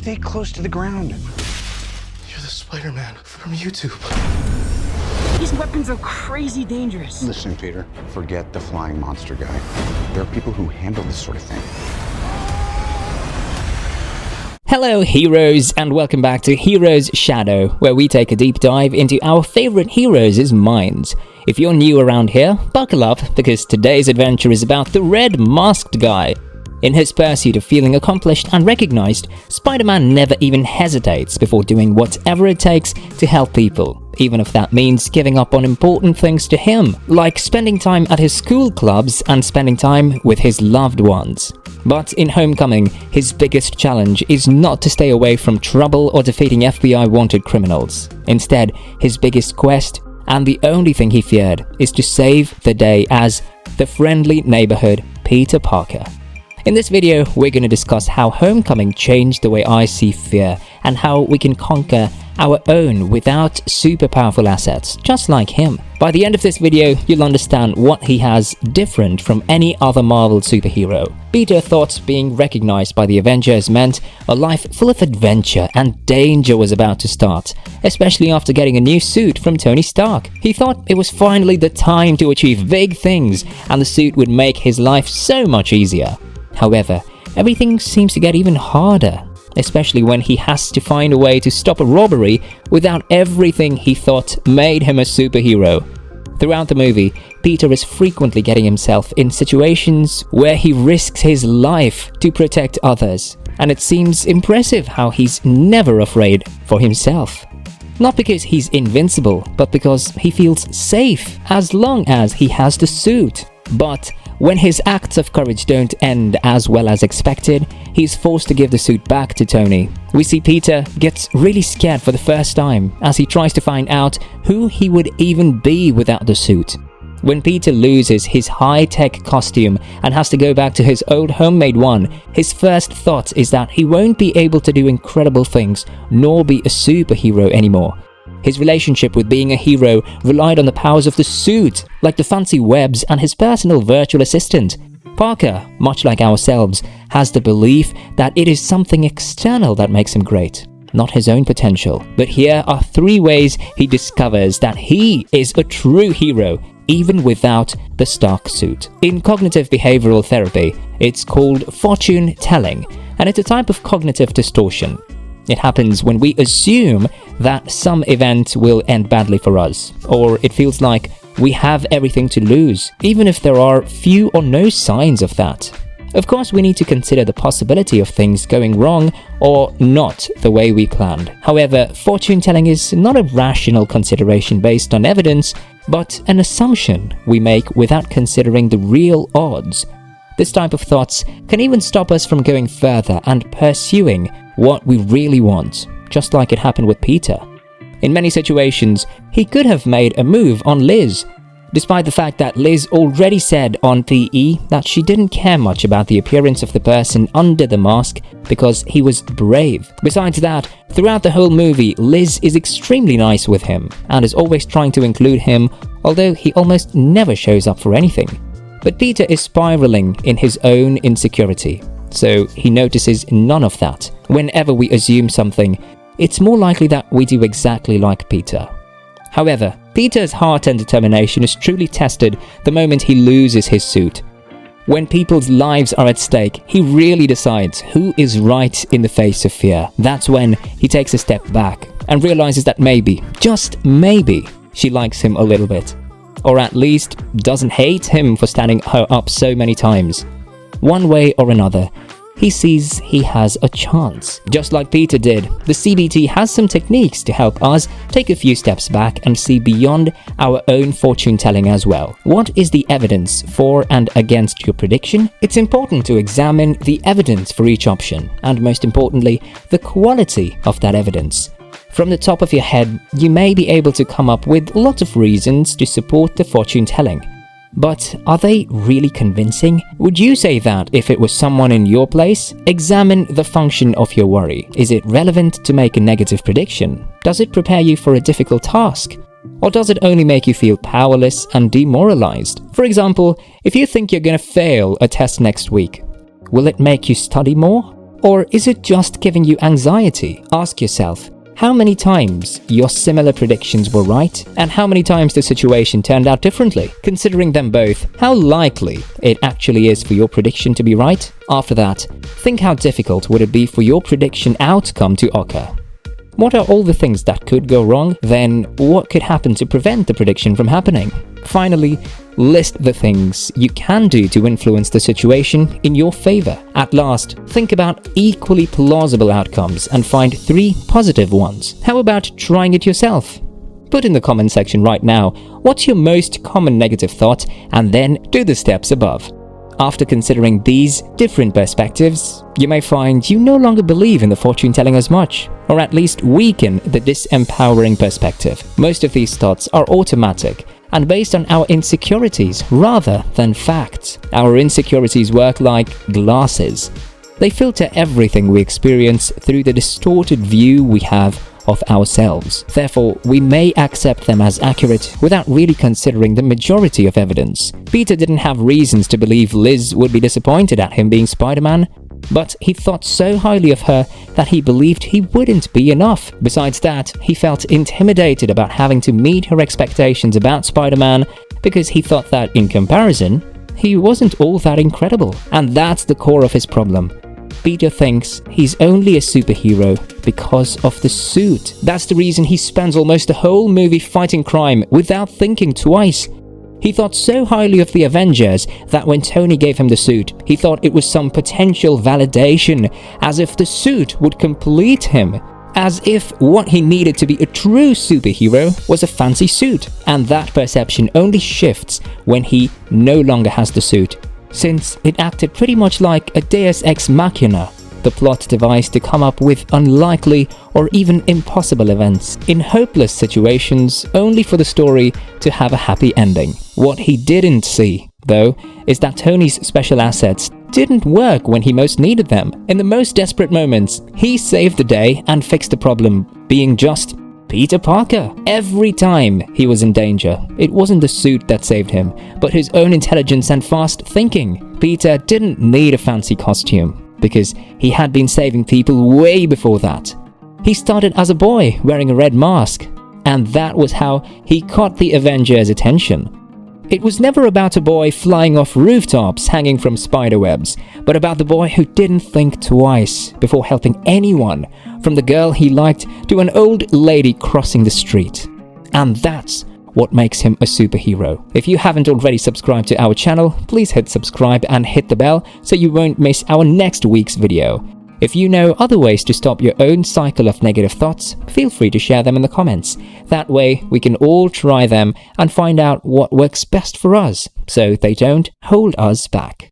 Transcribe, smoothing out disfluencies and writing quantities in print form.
Stay close to the ground. You're the Spiderman from YouTube. These weapons are crazy dangerous. Listen, Peter, forget the flying monster guy. There are people who handle this sort of thing. Hello heroes, and welcome back to Heroes Shadow, where we take a deep dive into our favorite heroes' minds. If you're new around here, buckle up, because today's adventure is about the red masked guy. In his pursuit of feeling accomplished and recognized, Spider-Man never even hesitates before doing whatever it takes to help people, even if that means giving up on important things to him, like spending time at his school clubs and spending time with his loved ones. But in Homecoming, his biggest challenge is not to stay away from trouble or defeating FBI wanted criminals. Instead, his biggest quest, and the only thing he feared, is to save the day as the friendly neighborhood Peter Parker. In this video, we're going to discuss how Homecoming changed the way I see fear and how we can conquer our own without super powerful assets, just like him. By the end of this video, you'll understand what he has different from any other Marvel superhero. Peter thought being recognized by the Avengers meant a life full of adventure and danger was about to start, especially after getting a new suit from Tony Stark. He thought it was finally the time to achieve big things and the suit would make his life so much easier. However, everything seems to get even harder, especially when he has to find a way to stop a robbery without everything he thought made him a superhero. Throughout the movie, Peter is frequently getting himself in situations where he risks his life to protect others, and it seems impressive how he's never afraid for himself. Not because he's invincible, but because he feels safe as long as he has the suit. But when his acts of courage don't end as well as expected, he's forced to give the suit back to Tony. We see Peter gets really scared for the first time as he tries to find out who he would even be without the suit. When Peter loses his high-tech costume and has to go back to his old homemade one, his first thought is that he won't be able to do incredible things nor be a superhero anymore. His relationship with being a hero relied on the powers of the suit, like the fancy webs and his personal virtual assistant. Parker, much like ourselves, has the belief that it is something external that makes him great, not his own potential. But here are 3 ways he discovers that he is a true hero, even without the Stark suit. In cognitive behavioral therapy, it's called fortune telling, and it's a type of cognitive distortion. It happens when we assume that some event will end badly for us, or it feels like we have everything to lose, even if there are few or no signs of that. Of course, we need to consider the possibility of things going wrong or not the way we planned. However, fortune telling is not a rational consideration based on evidence, but an assumption we make without considering the real odds. This type of thoughts can even stop us from going further and pursuing what we really want, just like it happened with Peter. In many situations, he could have made a move on Liz, despite the fact that Liz already said on PE that she didn't care much about the appearance of the person under the mask because he was brave. Besides that, throughout the whole movie, Liz is extremely nice with him and is always trying to include him, although he almost never shows up for anything. But Peter is spiraling in his own insecurity, so he notices none of that. Whenever we assume something, it's more likely that we do exactly like Peter. However, Peter's heart and determination is truly tested the moment he loses his suit. When people's lives are at stake, he really decides who is right in the face of fear. That's when he takes a step back and realizes that maybe, just maybe, she likes him a little bit. Or at least doesn't hate him for standing her up so many times. One way or another, he sees he has a chance. Just like Peter did, the CBT has some techniques to help us take a few steps back and see beyond our own fortune telling as well. What is the evidence for and against your prediction? It's important to examine the evidence for each option, and most importantly, the quality of that evidence. From the top of your head, you may be able to come up with lots of reasons to support the fortune telling. But are they really convincing? Would you say that if it was someone in your place? Examine the function of your worry. Is it relevant to make a negative prediction? Does it prepare you for a difficult task? Or does it only make you feel powerless and demoralized? For example, if you think you're going to fail a test next week, will it make you study more? Or is it just giving you anxiety? Ask yourself, how many times your similar predictions were right, and how many times the situation turned out differently? Considering them both, how likely it actually is for your prediction to be right? After that, think how difficult would it be for your prediction outcome to occur? What are all the things that could go wrong? Then what could happen to prevent the prediction from happening? Finally, list the things you can do to influence the situation in your favor. At last, think about equally plausible outcomes and find 3 positive ones. How about trying it yourself? Put in the comment section right now, what's your most common negative thought, and then do the steps above. After considering these different perspectives, you may find you no longer believe in the fortune telling as much, or at least weaken the disempowering perspective. Most of these thoughts are automatic and based on our insecurities rather than facts. Our insecurities work like glasses. They filter everything we experience through the distorted view we have of ourselves. Therefore, we may accept them as accurate without really considering the majority of evidence. Peter didn't have reasons to believe Liz would be disappointed at him being Spider-Man, but he thought so highly of her that he believed he wouldn't be enough. Besides that, he felt intimidated about having to meet her expectations about Spider-Man because he thought that, in comparison, he wasn't all that incredible. And that's the core of his problem. Peter thinks he's only a superhero because of the suit. That's the reason he spends almost the whole movie fighting crime without thinking twice. He thought so highly of the Avengers that when Tony gave him the suit, he thought it was some potential validation, as if the suit would complete him. As if what he needed to be a true superhero was a fancy suit. And that perception only shifts when he no longer has the suit, since it acted pretty much like a deus ex machina, the plot device to come up with unlikely or even impossible events in hopeless situations only for the story to have a happy ending. What he didn't see, though, is that Tony's special assets didn't work when he most needed them. In the most desperate moments, he saved the day and fixed the problem, being just Peter Parker. Every time he was in danger, it wasn't the suit that saved him, but his own intelligence and fast thinking. Peter didn't need a fancy costume, because he had been saving people way before that. He started as a boy wearing a red mask, and that was how he caught the Avengers' attention. It was never about a boy flying off rooftops hanging from spiderwebs, but about the boy who didn't think twice before helping anyone, from the girl he liked to an old lady crossing the street. And that's what makes him a superhero. If you haven't already subscribed to our channel, please hit subscribe and hit the bell so you won't miss our next week's video. If you know other ways to stop your own cycle of negative thoughts, feel free to share them in the comments. That way, we can all try them and find out what works best for us, so they don't hold us back.